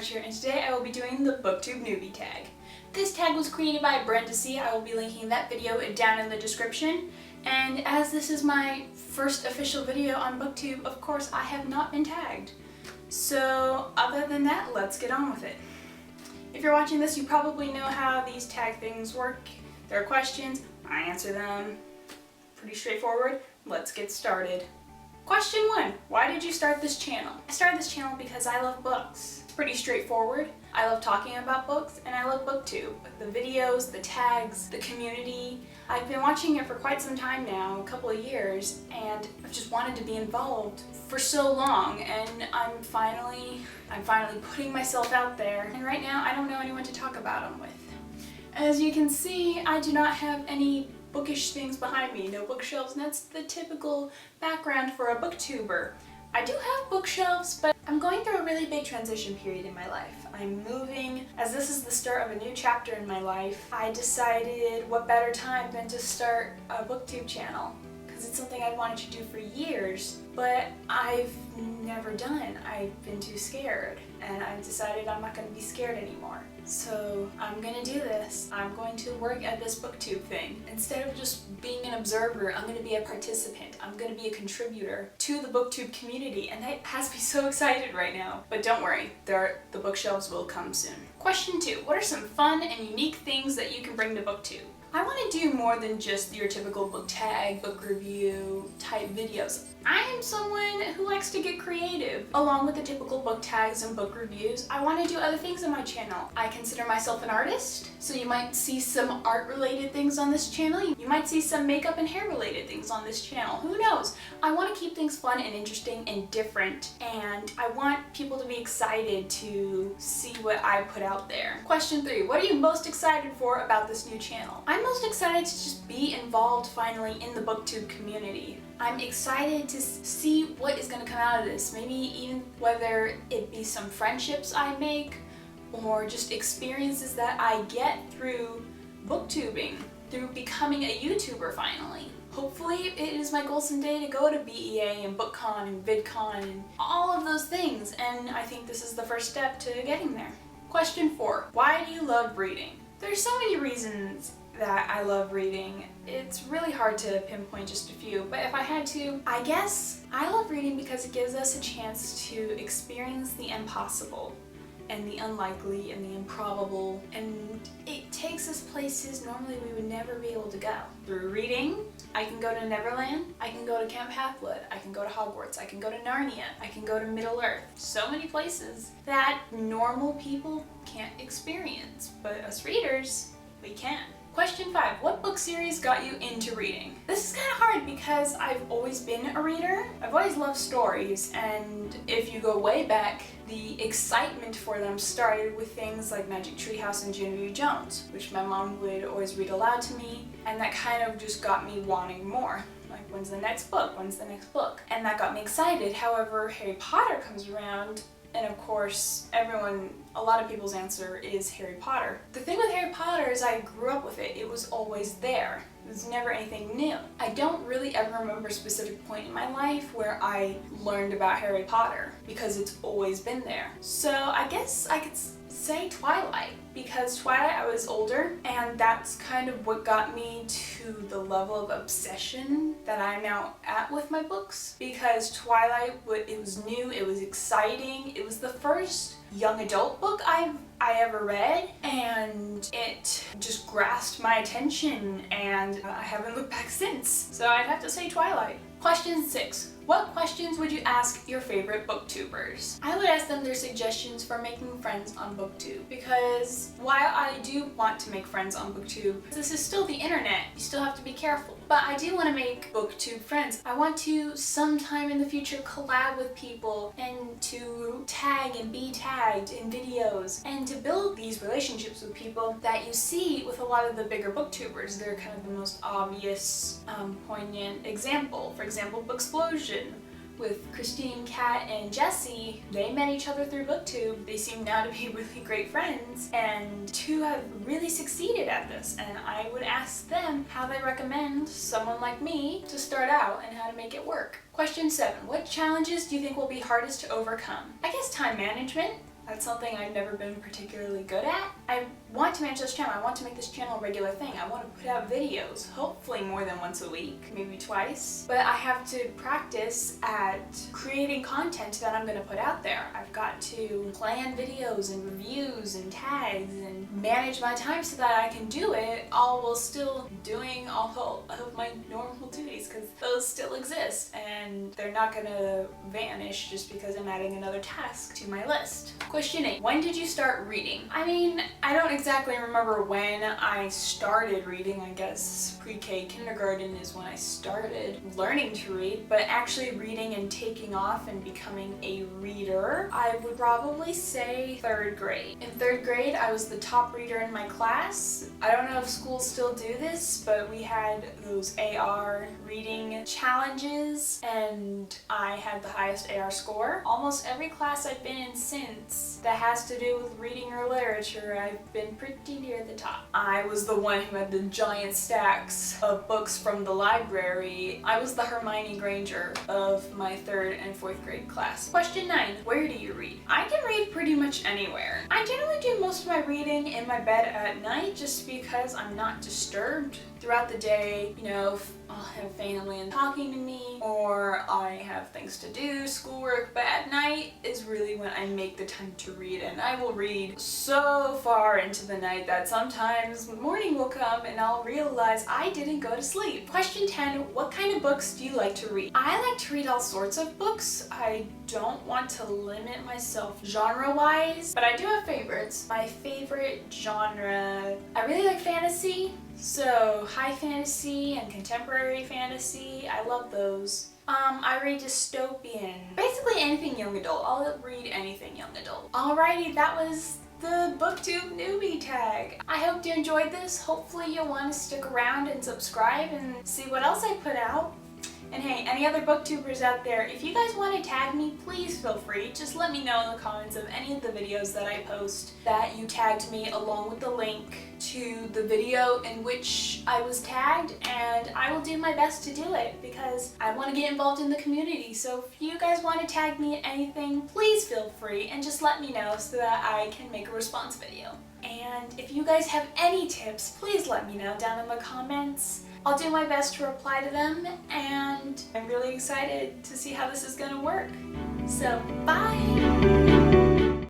Archer, and today I will be doing the Booktube Newbie tag. This tag was created by Brenda C. I will be linking that video down in the description. And as this is my first official video on Booktube, of course I have not been tagged. So other than that, let's get on with it. If you're watching this, you probably know how these tag things work. There are questions, I answer them. Pretty straightforward. Let's get started. Question 1. Why did you start this channel? I started this channel because I love books. It's pretty straightforward. I love talking about books and I love Booktube. The videos, the tags, the community. I've been watching it for quite some time now, a couple of years, and I've just wanted to be involved for so long, and I'm finally putting myself out there. And right now I don't know anyone to talk about them with. As you can see, I do not have any bookish things behind me, no bookshelves, and that's the typical background for a booktuber. I do have bookshelves, but I'm going through a really big transition period in my life. I'm moving. As this is the start of a new chapter in my life, I decided what better time than to start a booktube channel, because it's something I've wanted to do for years, but I've never done. I've been too scared, and I've decided I'm not going to be scared anymore. So I'm going to do this. I'm going to work at this booktube thing. Instead of just being an observer, I'm going to be a participant. I'm going to be a contributor to the booktube community, and that has me so excited right now. But don't worry, the bookshelves will come soon. Question 2. What are some fun and unique things that you can bring to booktube? I want to do more than just your typical book tag, book review type videos. I am someone who likes to get creative. Along with the typical book tags and book reviews, I want to do other things on my channel. I consider myself an artist, so you might see some art related things on this channel. You might see some makeup and hair related things on this channel. Who knows? I want to keep things fun and interesting and different, and I want people to be excited to see what I put out there. Question 3. What are you most excited for about this new channel? I'm most excited to just be involved finally in the booktube community. I'm excited to see what is going to come out of this. Maybe even whether it be some friendships I make or just experiences that I get through booktubing, through becoming a YouTuber finally. Hopefully it is my goal someday to go to BEA and BookCon and VidCon and all of those things, and I think this is the first step to getting there. Question 4. Why do you love reading? There's so many reasons that I love reading. It's really hard to pinpoint just a few, but if I had to, I guess I love reading because it gives us a chance to experience the impossible and the unlikely and the improbable, and it takes us places normally we would never be able to go. Through reading, I can go to Neverland, I can go to Camp Half-Blood, I can go to Hogwarts, I can go to Narnia, I can go to Middle-earth. So many places that normal people can't experience, but us readers, we can. Question 5. What book series got you into reading? This is kind of hard because I've always been a reader. I've always loved stories, and if you go way back, the excitement for them started with things like Magic Tree House and Genevieve Jones, which my mom would always read aloud to me, and that kind of just got me wanting more. Like, when's the next book? When's the next book? And that got me excited. However, Harry Potter comes around, and of course, a lot of people's answer is Harry Potter. The thing with Harry Potter is I grew up with it. It was always there. It was never anything new. I don't really ever remember a specific point in my life where I learned about Harry Potter because it's always been there. So I guess I could say Twilight, because Twilight, I was older, and that's kind of what got me to the level of obsession that I'm now at with my books. Because Twilight, it was new, it was exciting, it was the first young adult book I ever read, and it just grasped my attention, and I haven't looked back since. So I'd have to say Twilight. Question 6. What questions would you ask your favorite booktubers? I would ask them their suggestions for making friends on Booktube, because while I do want to make friends on Booktube, this is still the internet. You still have to be careful. But I do want to make Booktube friends. I want to sometime in the future collab with people and to tag and be tagged in videos and to build these relationships with people that you see with a lot of the bigger booktubers. They're kind of the most obvious, poignant example. For example, Booksplosion with Christine, Kat, and Jessie. They met each other through Booktube. They seem now to be really great friends, and two have really succeeded at this, and I would ask them how they recommend someone like me to start out and how to make it work. Question 7. What challenges do you think will be hardest to overcome? I guess time management. That's something I've never been particularly good at. I want to manage this channel. I want to make this channel a regular thing. I want to put out videos, hopefully more than once a week, maybe twice. But I have to practice at creating content that I'm going to put out there. I've got to plan videos and reviews and tags and manage my time so that I can do it all while still doing all of my normal duties, because those still exist and they're not going to vanish just because I'm adding another task to my list. Question 8. When did you start reading? I mean, I don't exactly remember when I started reading. I guess pre-K kindergarten is when I started learning to read, but actually reading and taking off and becoming a reader, I would probably say 3rd grade. In 3rd grade, I was the top reader in my class. I don't know if schools still do this, but we had those AR reading challenges and I had the highest AR score. Almost every class I've been in since that has to do with reading or literature, I've been pretty near the top. I was the one who had the giant stacks of books from the library. I was the Hermione Granger of my 3rd and 4th grade class. Question 9. Where do you read? I can read pretty much anywhere. I generally do most of my reading in my bed at night just because I'm not disturbed throughout the day. You know, I'll have family and talking to me, or I have things to do, schoolwork, but at night is really when I make the time to read, and I will read so far into the night that sometimes morning will come and I'll realize I didn't go to sleep. Question 10. What kind of books do you like to read? I like to read all sorts of books. I don't want to limit myself genre-wise, but I do have favorites. My favorite genre, I really like fantasy. So high fantasy and contemporary fantasy, I love those. I read dystopian, basically anything young adult. I'll read anything young adult. Alrighty, that was the Booktube Newbie tag. I hope you enjoyed this. Hopefully you'll want to stick around and subscribe and see what else I put out. And hey, any other booktubers out there, if you guys want to tag me, please feel free. Just let me know in the comments of any of the videos that I post that you tagged me, along with the link to the video in which I was tagged, and I will do my best to do it because I want to get involved in the community. So if you guys want to tag me at anything, please feel free and just let me know so that I can make a response video. And if you guys have any tips, please let me know down in the comments. I'll do my best to reply to them, and I'm really excited to see how this is gonna work. So, bye!